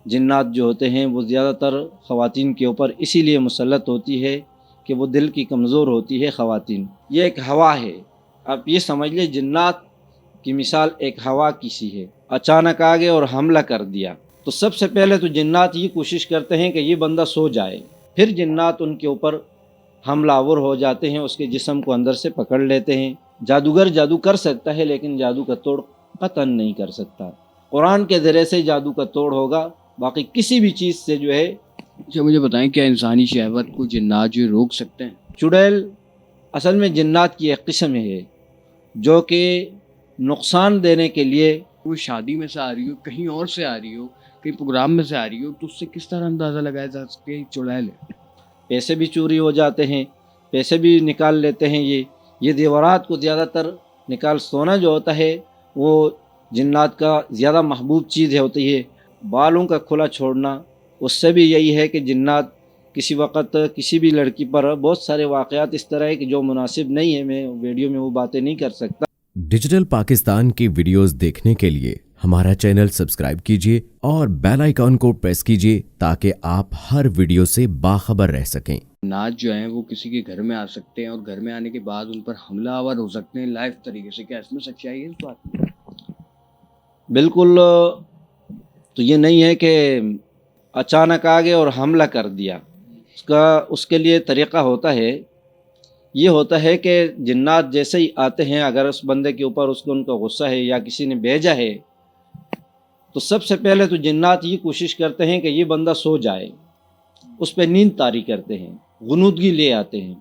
جنات جو ہوتے ہیں وہ زیادہ تر خواتین کے اوپر اسی لیے مسلط ہوتی ہے کہ وہ دل کی کمزور ہوتی ہے خواتین۔ یہ ایک ہوا ہے، آپ یہ سمجھ لیں جنات کی مثال ایک ہوا کی سی ہے، اچانک آ گئے اور حملہ کر دیا تو سب سے پہلے تو جنات یہ کوشش کرتے ہیں کہ یہ بندہ سو جائے، پھر جنات ان کے اوپر حملہ آور ہو جاتے ہیں، اس کے جسم کو اندر سے پکڑ لیتے ہیں۔ جادوگر جادو کر سکتا ہے لیکن جادو کا توڑ قطعاً نہیں کر سکتا۔ قرآن کے ذریعے سے جادو کا توڑ ہوگا، باقی کسی بھی چیز سے جو ہے۔ اچھا مجھے بتائیں کیا انسانی شہوت کو جنات جو روک سکتے ہیں؟ چڑیل اصل میں جنات کی ایک قسم ہے جو کہ نقصان دینے کے لیے، وہ شادی میں سے آ رہی ہو، کہیں اور سے آ رہی ہو، کہیں پروگرام میں سے آ رہی ہو، تو اس سے کس طرح اندازہ لگایا جا سکتا ہے چڑیل ہے؟ پیسے بھی چوری ہو جاتے ہیں، پیسے بھی نکال لیتے ہیں۔ یہ دیورات کو زیادہ تر نکال، سونا جو ہوتا ہے وہ جنات کا زیادہ محبوب چیز ہوتی ہے۔ بالوں کا کھلا چھوڑنا، اس سے بھی یہی ہے کہ جنات کسی وقت کسی بھی لڑکی پر بہت سارے واقعات اس طرح ہے کہ جو مناسب نہیں ہے، میں ویڈیو میں وہ باتیں نہیں کر سکتا۔ ڈیجیٹل پاکستان کی ویڈیوز دیکھنے کے لیے ہمارا چینل سبسکرائب کیجیے اور بیل آئیکن کو پریس کیجیے تاکہ آپ ہر ویڈیو سے باخبر رہ سکیں۔ جنات جو ہیں وہ کسی کے گھر میں آ سکتے ہیں اور گھر میں آنے کے بعد ان پر حملہ آور ہو سکتے ہیں لائیو طریقے سے، کیا اس میں سچائی ہے اس بات میں؟ بالکل، تو یہ نہیں ہے کہ اچانک آ گئے اور حملہ کر دیا، اس کے لیے طریقہ ہوتا ہے۔ یہ ہوتا ہے کہ جنات جیسے ہی آتے ہیں، اگر اس بندے کے اوپر ان کا غصہ ہے یا کسی نے بھیجا ہے، تو سب سے پہلے تو جنات یہ کوشش کرتے ہیں کہ یہ بندہ سو جائے، اس پہ نیند طاری کرتے ہیں، غنودگی لے آتے ہیں،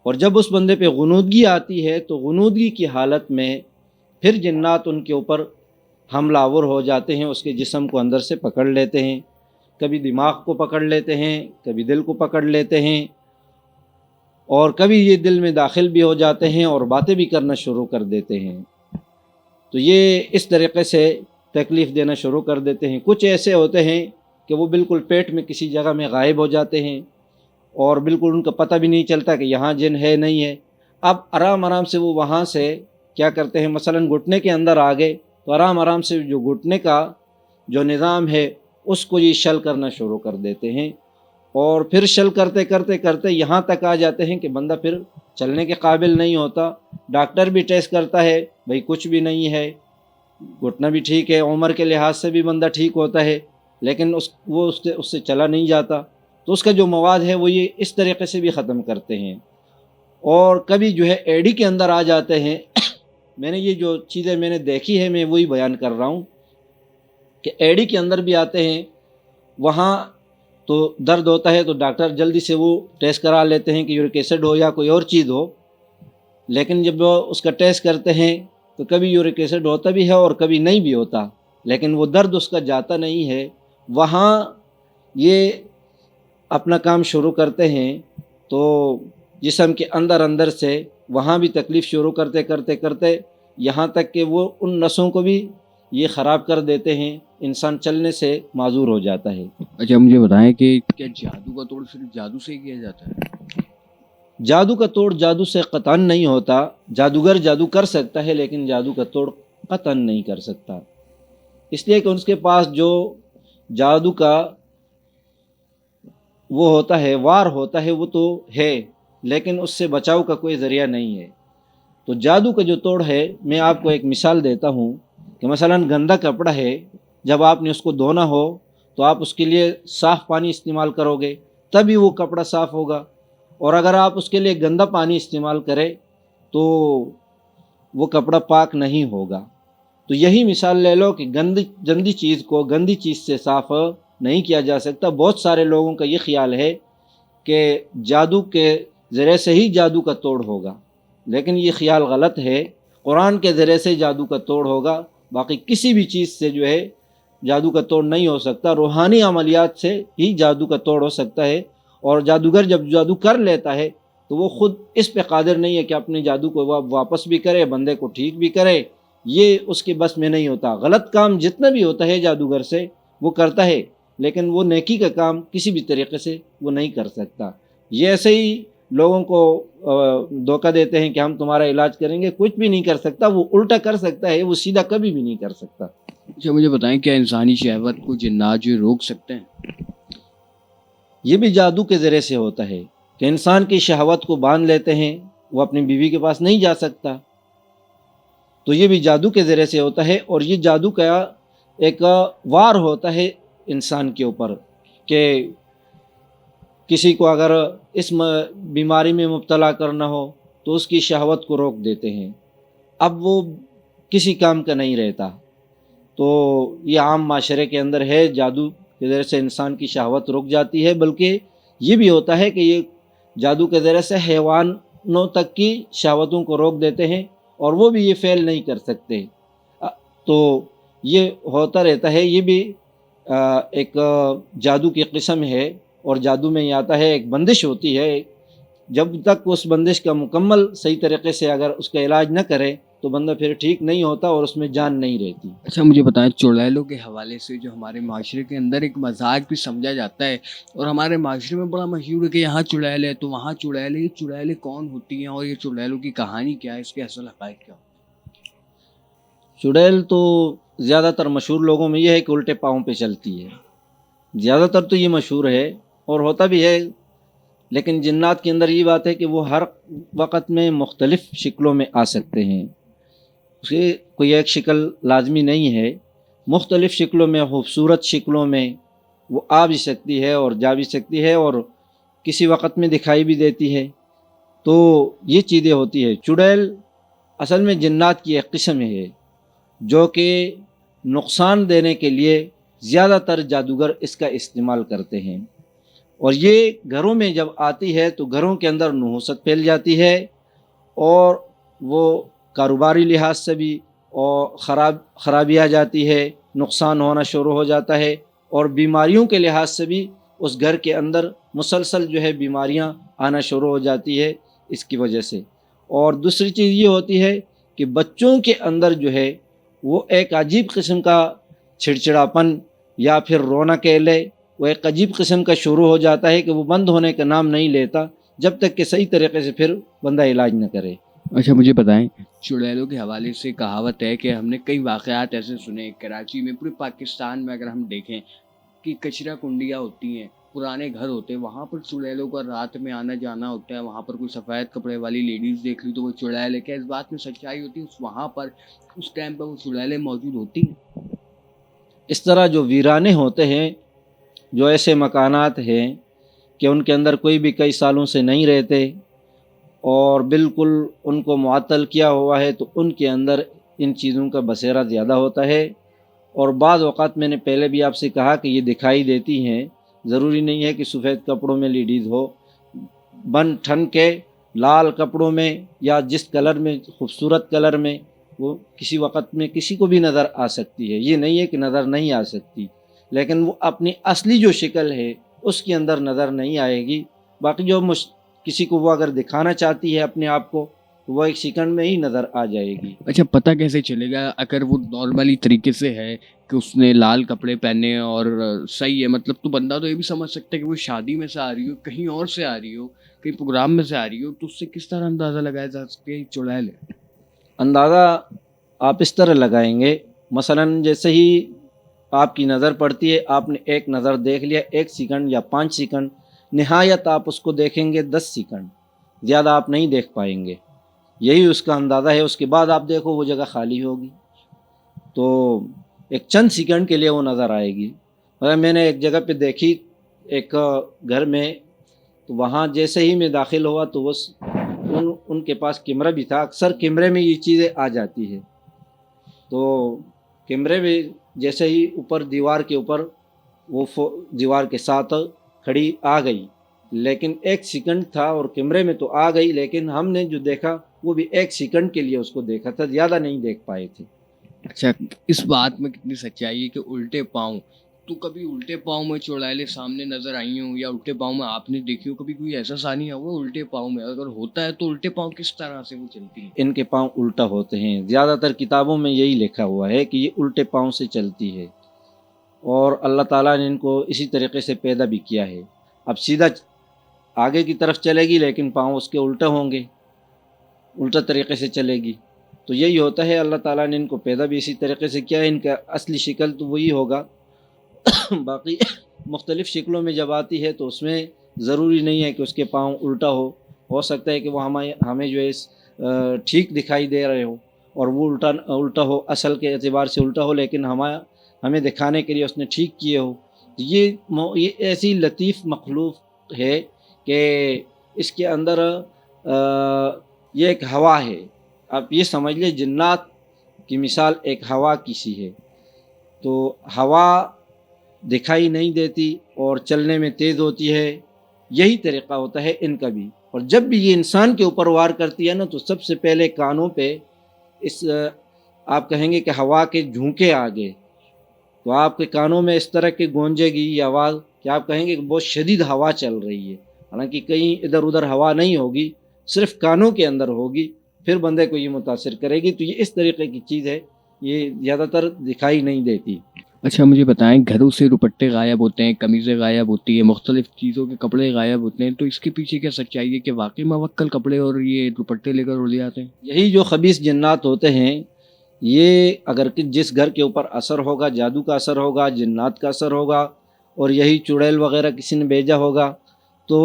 اور جب اس بندے پہ غنودگی آتی ہے تو غنودگی کی حالت میں پھر جنات ان کے اوپر حملہ آور ہو جاتے ہیں، اس کے جسم کو اندر سے پکڑ لیتے ہیں، کبھی دماغ کو پکڑ لیتے ہیں، کبھی دل کو پکڑ لیتے ہیں، اور کبھی یہ دل میں داخل بھی ہو جاتے ہیں اور باتیں بھی کرنا شروع کر دیتے ہیں۔ تو یہ اس طریقے سے تکلیف دینا شروع کر دیتے ہیں۔ کچھ ایسے ہوتے ہیں کہ وہ بالکل پیٹ میں کسی جگہ میں غائب ہو جاتے ہیں اور بالکل ان کا پتہ بھی نہیں چلتا کہ یہاں جن ہے نہیں ہے۔ اب آرام آرام سے وہ وہاں سے کیا کرتے ہیں، مثلا گھٹنے کے اندر آ گئے تو آرام آرام سے جو گھٹنے کا جو نظام ہے اس کو یہ شل کرنا شروع کر دیتے ہیں، اور پھر شل کرتے کرتے کرتے یہاں تک آ جاتے ہیں کہ بندہ پھر چلنے کے قابل نہیں ہوتا۔ ڈاکٹر بھی ٹیسٹ کرتا ہے، بھئی کچھ بھی نہیں ہے، گھٹنا بھی ٹھیک ہے، عمر کے لحاظ سے بھی بندہ ٹھیک ہوتا ہے، لیکن اس سے چلا نہیں جاتا، تو اس کا جو مواد ہے وہ یہ اس طریقے سے بھی ختم کرتے ہیں۔ اور کبھی جو ہے ایڑی کے اندر آ جاتے ہیں۔ میں نے یہ جو چیزیں میں نے دیکھی ہے میں وہی بیان کر رہا ہوں کہ ایڑی کے اندر بھی آتے ہیں، وہاں تو درد ہوتا ہے تو ڈاکٹر جلدی سے وہ ٹیسٹ کرا لیتے ہیں کہ یورک ایسڈ ہو یا کوئی اور چیز ہو، لیکن جب وہ اس کا ٹیسٹ کرتے ہیں تو کبھی یورک ایسڈ ہوتا بھی ہے اور کبھی نہیں بھی ہوتا، لیکن وہ درد اس کا جاتا نہیں ہے۔ وہاں یہ اپنا کام شروع کرتے ہیں تو جسم کے اندر اندر سے وہاں بھی تکلیف شروع کرتے کرتے کرتے یہاں تک کہ وہ ان نسوں کو بھی یہ خراب کر دیتے ہیں، انسان چلنے سے معذور ہو جاتا ہے۔ اچھا مجھے بتائیں کہ کیا جادو کا توڑ صرف جادو سے ہی کیا جاتا ہے؟ جادو کا توڑ جادو سے قطعاً نہیں ہوتا، جادوگر جادو کر سکتا ہے لیکن جادو کا توڑ قطعاً نہیں کر سکتا، اس لیے کہ اس کے پاس جو جادو کا وہ ہوتا ہے، وار ہوتا ہے، وہ تو ہے لیکن اس سے بچاؤ کا کوئی ذریعہ نہیں ہے۔ تو جادو کا جو توڑ ہے، میں آپ کو ایک مثال دیتا ہوں کہ مثلا گندا کپڑا ہے، جب آپ نے اس کو دھونا ہو تو آپ اس کے لیے صاف پانی استعمال کرو گے تبھی وہ کپڑا صاف ہوگا، اور اگر آپ اس کے لیے گندا پانی استعمال کریں تو وہ کپڑا پاک نہیں ہوگا۔ تو یہی مثال لے لو کہ گندی چیز کو گندی چیز سے صاف نہیں کیا جا سکتا۔ بہت سارے لوگوں کا یہ خیال ہے کہ جادو کے ذریعے سے ہی جادو کا توڑ ہوگا، لیکن یہ خیال غلط ہے۔ قرآن کے ذریعے سے جادو کا توڑ ہوگا، باقی کسی بھی چیز سے جو ہے جادو کا توڑ نہیں ہو سکتا۔ روحانی عملیات سے ہی جادو کا توڑ ہو سکتا ہے، اور جادوگر جب جادو کر لیتا ہے تو وہ خود اس پہ قادر نہیں ہے کہ اپنے جادو کو واپس بھی کرے، بندے کو ٹھیک بھی کرے، یہ اس کے بس میں نہیں ہوتا۔ غلط کام جتنا بھی ہوتا ہے جادوگر سے وہ کرتا ہے، لیکن وہ نیکی کا کام کسی بھی طریقے سے وہ نہیں کر سکتا۔ یہ ایسے ہی لوگوں کو دھوکہ دیتے ہیں کہ ہم تمہارا علاج کریں گے، کچھ بھی نہیں کر سکتا، وہ الٹا کر سکتا ہے، وہ سیدھا کبھی بھی نہیں کر سکتا۔ اچھا مجھے بتائیں کیا انسانی شہوت کو جنات جو روک سکتے ہیں؟ یہ بھی جادو کے ذریعے سے ہوتا ہے کہ انسان کی شہوت کو باندھ لیتے ہیں، وہ اپنی بیوی کے پاس نہیں جا سکتا، تو یہ بھی جادو کے ذریعے سے ہوتا ہے۔ اور یہ جادو کا ایک وار ہوتا ہے انسان کے اوپر کہ کسی کو اگر اس بیماری میں مبتلا کرنا ہو تو اس کی شہوت کو روک دیتے ہیں، اب وہ کسی کام کا نہیں رہتا۔ تو یہ عام معاشرے کے اندر ہے، جادو کے ذریعے سے انسان کی شہوت رک جاتی ہے، بلکہ یہ بھی ہوتا ہے کہ یہ جادو کے ذریعے سے حیوانوں تک کی شہوتوں کو روک دیتے ہیں اور وہ بھی یہ فعل نہیں کر سکتے۔ تو یہ ہوتا رہتا ہے، یہ بھی ایک جادو کی قسم ہے، اور جادو میں یہ آتا ہے ایک بندش ہوتی ہے، جب تک اس بندش کا مکمل صحیح طریقے سے اگر اس کا علاج نہ کرے تو بندہ پھر ٹھیک نہیں ہوتا اور اس میں جان نہیں رہتی۔ اچھا مجھے بتائیں چڑیلوں کے حوالے سے جو ہمارے معاشرے کے اندر ایک مزاج بھی سمجھا جاتا ہے، اور ہمارے معاشرے میں بڑا مشہور ہے کہ یہاں چڑیل ہے تو وہاں چڑیل ہے، یہ چڑیلیں کون ہوتی ہیں اور یہ چڑیلوں کی کہانی کیا ہے، اس کے اصل حقائق کیا؟ چڑیل تو زیادہ تر مشہور لوگوں میں یہ ہے کہ الٹے پاؤں پہ چلتی ہے، زیادہ تر تو یہ مشہور ہے اور ہوتا بھی ہے، لیکن جنات کے اندر یہ بات ہے کہ وہ ہر وقت میں مختلف شکلوں میں آ سکتے ہیں، اس کی کوئی ایک شکل لازمی نہیں ہے، مختلف شکلوں میں، خوبصورت شکلوں میں وہ آ بھی سکتی ہے اور جا بھی سکتی ہے، اور کسی وقت میں دکھائی بھی دیتی ہے۔ تو یہ چیزیں ہوتی ہے۔ چڑیل اصل میں جنات کی ایک قسم ہے جو کہ نقصان دینے کے لیے زیادہ تر جادوگر اس کا استعمال کرتے ہیں، اور یہ گھروں میں جب آتی ہے تو گھروں کے اندر نحوست پھیل جاتی ہے، اور وہ کاروباری لحاظ سے بھی اور خرابی آ جاتی ہے، نقصان ہونا شروع ہو جاتا ہے، اور بیماریوں کے لحاظ سے بھی اس گھر کے اندر مسلسل جو ہے بیماریاں آنا شروع ہو جاتی ہے اس کی وجہ سے۔ اور دوسری چیز یہ ہوتی ہے کہ بچوں کے اندر جو ہے وہ ایک عجیب قسم کا چھڑچھڑاپن یا پھر رونا کہہ لے، وہ ایک عجیب قسم کا شروع ہو جاتا ہے کہ وہ بند ہونے کا نام نہیں لیتا جب تک کہ صحیح طریقے سے پھر بندہ علاج نہ کرے۔ اچھا مجھے بتائیں چڑیلوں کے حوالے سے کہاوت ہے کہ ہم نے کئی واقعات ایسے سنے کراچی میں، پورے پاکستان میں اگر ہم دیکھیں کہ کچرا کنڈیاں ہوتی ہیں، پرانے گھر ہوتے ہیں، وہاں پر چڑیلوں کا رات میں آنا جانا ہوتا ہے، وہاں پر کوئی سفید کپڑے والی لیڈیز دیکھ لی تو وہ چڑیل ہے، کیا اس بات میں سچائی ہوتی ہے؟ وہاں پر اس ٹائم پہ وہ چڑیلیں موجود ہوتی ہیں؟ اس طرح جو ویرانے ہوتے ہیں، جو ایسے مکانات ہیں کہ ان کے اندر کوئی بھی کئی سالوں سے نہیں رہتے اور بالکل ان کو معطل کیا ہوا ہے، تو ان کے اندر ان چیزوں کا بسیرا زیادہ ہوتا ہے۔ اور بعض اوقات میں نے پہلے بھی آپ سے کہا کہ یہ دکھائی دیتی ہیں، ضروری نہیں ہے کہ سفید کپڑوں میں لیڈیز ہو، بن ٹھن کے لال کپڑوں میں یا جس کلر میں، خوبصورت کلر میں، وہ کسی وقت میں کسی کو بھی نظر آ سکتی ہے، یہ نہیں ہے کہ نظر نہیں آ سکتی، لیکن وہ اپنی اصلی جو شکل ہے اس کے اندر نظر نہیں آئے گی۔ باقی جو کسی کو وہ اگر دکھانا چاہتی ہے اپنے آپ کو تو وہ ایک سیکنڈ میں ہی نظر آ جائے گی۔ اچھا پتہ کیسے چلے گا اگر وہ نارملی طریقے سے ہے کہ اس نے لال کپڑے پہنے اور صحیح ہے، مطلب تو بندہ تو یہ بھی سمجھ سکتا ہے کہ وہ شادی میں سے آ رہی ہو، کہیں اور سے آ رہی ہو، کہیں پروگرام میں سے آ رہی ہو، تو اس سے کس طرح اندازہ لگایا جا سکتا ہے یہ چڑیل ہے؟ اندازہ آپ اس طرح لگائیں گے، مثلاً جیسے ہی آپ کی نظر پڑتی ہے، آپ نے ایک نظر دیکھ لیا، 1 سیکنڈ یا 5 سیکنڈ، نہایت آپ اس کو دیکھیں گے 10 سیکنڈ، زیادہ آپ نہیں دیکھ پائیں گے، یہی اس کا اندازہ ہے۔ اس کے بعد آپ دیکھو وہ جگہ خالی ہوگی، تو ایک چند سیکنڈ کے لیے وہ نظر آئے گی۔ مگر میں نے ایک جگہ پہ دیکھی، ایک گھر میں، تو وہاں جیسے ہی میں داخل ہوا تو وہ ان کے پاس کیمرہ بھی تھا، اکثر کیمرے میں یہ چیزیں آ جاتی ہے، تو کیمرے میں جیسے ہی اوپر دیوار کے اوپر وہ دیوار کے ساتھ کھڑی آ گئی، لیکن 1 سیکنڈ تھا اور کیمرے میں تو آ گئی، لیکن ہم نے جو دیکھا وہ بھی 1 سیکنڈ کے لیے اس کو دیکھا تھا، زیادہ نہیں دیکھ پائے تھے۔ اچھا اس بات میں کتنی سچائی ہے کہ الٹے پاؤں، تو کبھی الٹے پاؤں میں چڑیلیں سامنے نظر آئی ہوں یا الٹے پاؤں میں آپ نے دیکھی ہو؟ کبھی کوئی ایسا ثانیہ ہوا الٹے پاؤں میں؟ اگر ہوتا ہے تو الٹے پاؤں کس طرح سے وہ چلتی ہیں؟ ان کے پاؤں الٹا ہوتے ہیں، زیادہ تر کتابوں میں یہی لکھا ہوا ہے کہ یہ الٹے پاؤں سے چلتی ہے، اور اللہ تعالیٰ نے ان کو اسی طریقے سے پیدا بھی کیا ہے۔ اب سیدھا آگے کی طرف چلے گی لیکن پاؤں اس کے الٹے ہوں گے، الٹا طریقے سے چلے گی، تو یہی ہوتا ہے، اللہ تعالیٰ نے ان کو پیدا بھی اسی طریقے سے کیا ہے، ان کا اصلی شکل تو وہی ہوگا باقی مختلف شکلوں میں جب آتی ہے تو اس میں ضروری نہیں ہے کہ اس کے پاؤں الٹا ہو سکتا ہے کہ وہ ہمیں جو ہے ٹھیک دکھائی دے رہے ہو اور وہ الٹا ہو، اصل کے اعتبار سے الٹا ہو، لیکن ہمیں دکھانے کے لیے اس نے ٹھیک کیے ہو. یہ ایسی لطیف مخلوق ہے کہ اس کے اندر یہ ایک ہوا ہے. آپ یہ سمجھ لیں جنات کی مثال ایک ہوا کی سی ہے. تو ہوا دکھائی نہیں دیتی اور چلنے میں تیز ہوتی ہے، یہی طریقہ ہوتا ہے ان کا بھی. اور جب بھی یہ انسان کے اوپر وار کرتی ہے نا تو سب سے پہلے کانوں پہ اس آپ کہیں گے کہ ہوا کے جھونکے آگے، تو آپ کے کانوں میں اس طرح کی گونجے گی یہ آواز کہ آپ کہیں گے کہ بہت شدید ہوا چل رہی ہے. حالانکہ کہیں ادھر ادھر ہوا نہیں ہوگی، صرف کانوں کے اندر ہوگی، پھر بندے کو یہ متاثر کرے گی. تو یہ اس طریقے کی چیز ہے، یہ زیادہ تر دکھائی نہیں دیتی. اچھا مجھے بتائیں، گھروں سے دوپٹے غائب ہوتے ہیں، قمیضیں غائب ہوتی ہیں، مختلف چیزوں کے کپڑے غائب ہوتے ہیں، تو اس کے پیچھے کیا سچائی ہے کہ واقعی موکل کپڑے اور یہ دوپٹے لے کر اڑ جاتے ہیں؟ یہی جو خبیث جنات ہوتے ہیں، یہ اگر جس گھر کے اوپر اثر ہوگا، جادو کا اثر ہوگا، جنات کا اثر ہوگا، اور یہی چڑیل وغیرہ کسی نے بھیجا ہوگا، تو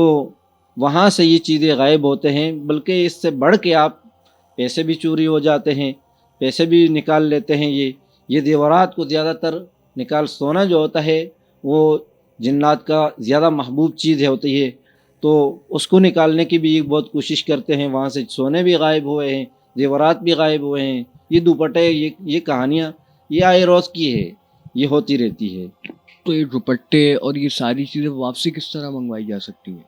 وہاں سے یہ چیزیں غائب ہوتے ہیں. بلکہ اس سے بڑھ کے آپ پیسے بھی چوری ہو جاتے ہیں، پیسے بھی نکال لیتے ہیں. یہ زیورات کو زیادہ تر سونا جو ہوتا ہے وہ جنات کا زیادہ محبوب چیز ہوتی ہے، تو اس کو نکالنے کی بھی بہت کوشش کرتے ہیں. وہاں سے سونے بھی غائب ہوئے ہیں، زیورات بھی غائب ہوئے ہیں. یہ دوپٹے، یہ کہانیاں یہ آئے روز کی ہے، یہ ہوتی رہتی ہے. تو یہ دوپٹے اور یہ ساری چیزیں واپسی کس طرح منگوائی جا سکتی ہیں؟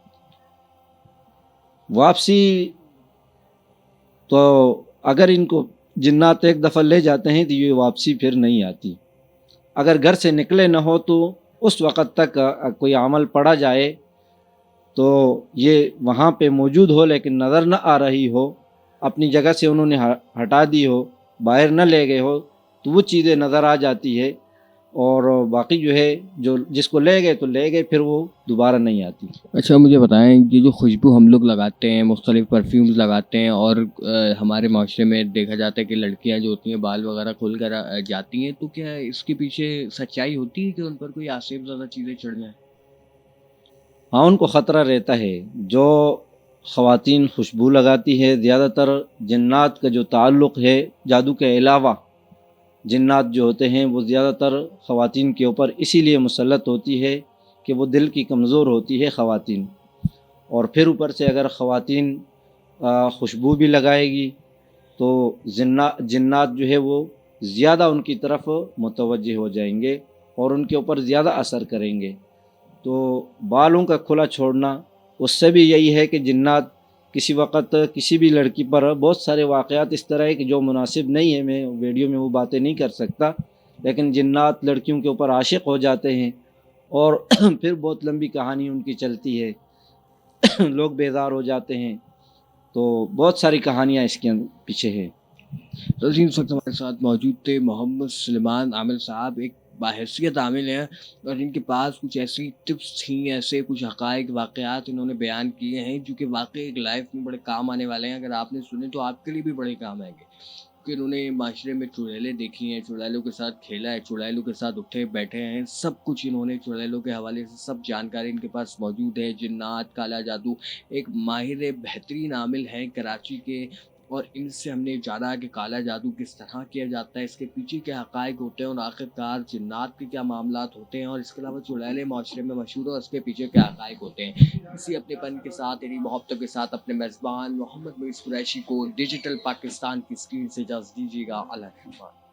واپسی تو اگر ان کو جنات ایک دفعہ لے جاتے ہیں تو یہ واپسی پھر نہیں آتی. اگر گھر سے نکلے نہ ہو تو اس وقت تک کوئی عمل پڑا جائے تو یہ وہاں پہ موجود ہو لیکن نظر نہ آ رہی ہو، اپنی جگہ سے انہوں نے ہٹا دی ہو، باہر نہ لے گئے ہو، تو وہ چیزیں نظر آ جاتی ہے. اور باقی جو ہے جس کو لے گئے تو لے گئے، پھر وہ دوبارہ نہیں آتی. اچھا مجھے بتائیں، یہ جو خوشبو ہم لوگ لگاتے ہیں، مختلف پرفیومز لگاتے ہیں، اور ہمارے معاشرے میں دیکھا جاتا ہے کہ لڑکیاں جو ہوتی ہیں بال وغیرہ کھول کر جاتی ہیں، تو کیا اس کے پیچھے سچائی ہوتی ہے کہ ان پر کوئی آسیب زدہ چیزیں چڑھ جائیں؟ ہاں، ان کو خطرہ رہتا ہے. جو خواتین خوشبو لگاتی ہے، زیادہ تر جنات کا جو تعلق ہے جادو کے علاوہ، جنات جو ہوتے ہیں وہ زیادہ تر خواتین کے اوپر اسی لیے مسلط ہوتی ہے کہ وہ دل کی کمزور ہوتی ہے خواتین. اور پھر اوپر سے اگر خواتین خوشبو بھی لگائے گی تو جنات جو ہے وہ زیادہ ان کی طرف متوجہ ہو جائیں گے اور ان کے اوپر زیادہ اثر کریں گے. تو بالوں کا کھلا چھوڑنا، اس سے بھی یہی ہے کہ جنات کسی وقت کسی بھی لڑکی پر، بہت سارے واقعات اس طرح ہے کہ جو مناسب نہیں ہے، میں ویڈیو میں وہ باتیں نہیں کر سکتا، لیکن جنات لڑکیوں کے اوپر عاشق ہو جاتے ہیں اور پھر بہت لمبی کہانی ان کی چلتی ہے، لوگ بیزار ہو جاتے ہیں. تو بہت ساری کہانیاں اس کے پیچھے ہے. رضی اس وقت ہمارے ساتھ موجود تھے محمد سلیمان عامل صاحب، ایک باحیثیت عامل ہیں، اور ان کے پاس کچھ ایسی ٹپس تھیں، ایسے کچھ حقائق واقعات انہوں نے بیان کیے ہیں جو کہ واقعی ایک لائف میں بڑے کام آنے والے ہیں. اگر آپ نے سنے تو آپ کے لیے بھی بڑے کام آئیں گے، کہ انہوں نے معاشرے میں چڑیلیں دیکھی ہیں، چڑیلوں کے ساتھ کھیلا ہے، چڑیلوں کے ساتھ اٹھے بیٹھے ہیں، سب کچھ انہوں نے چڑیلوں کے حوالے سے سب جانکاری ان کے پاس موجود ہے. جنات، کالا جادو، ایک ماہر بہترین عامل ہیں کراچی کے، اور ان سے ہم نے جانا کہ کالا جادو کس طرح کیا جاتا ہے، اس کے پیچھے کیا حقائق ہوتے ہیں، اور آخرکار جنات کے کیا معاملات ہوتے ہیں، اور اس کے علاوہ چڑیلیں معاشرے میں مشہور ہیں، اس کے پیچھے کیا حقائق ہوتے ہیں. اسی اپنے پن کے ساتھ، یعنی محبتوں کے ساتھ، اپنے میزبان محمد معیز قریشی کو ڈیجیٹل پاکستان کی اسکرین سے اجازت دیجیے گا. اللہ حافظ.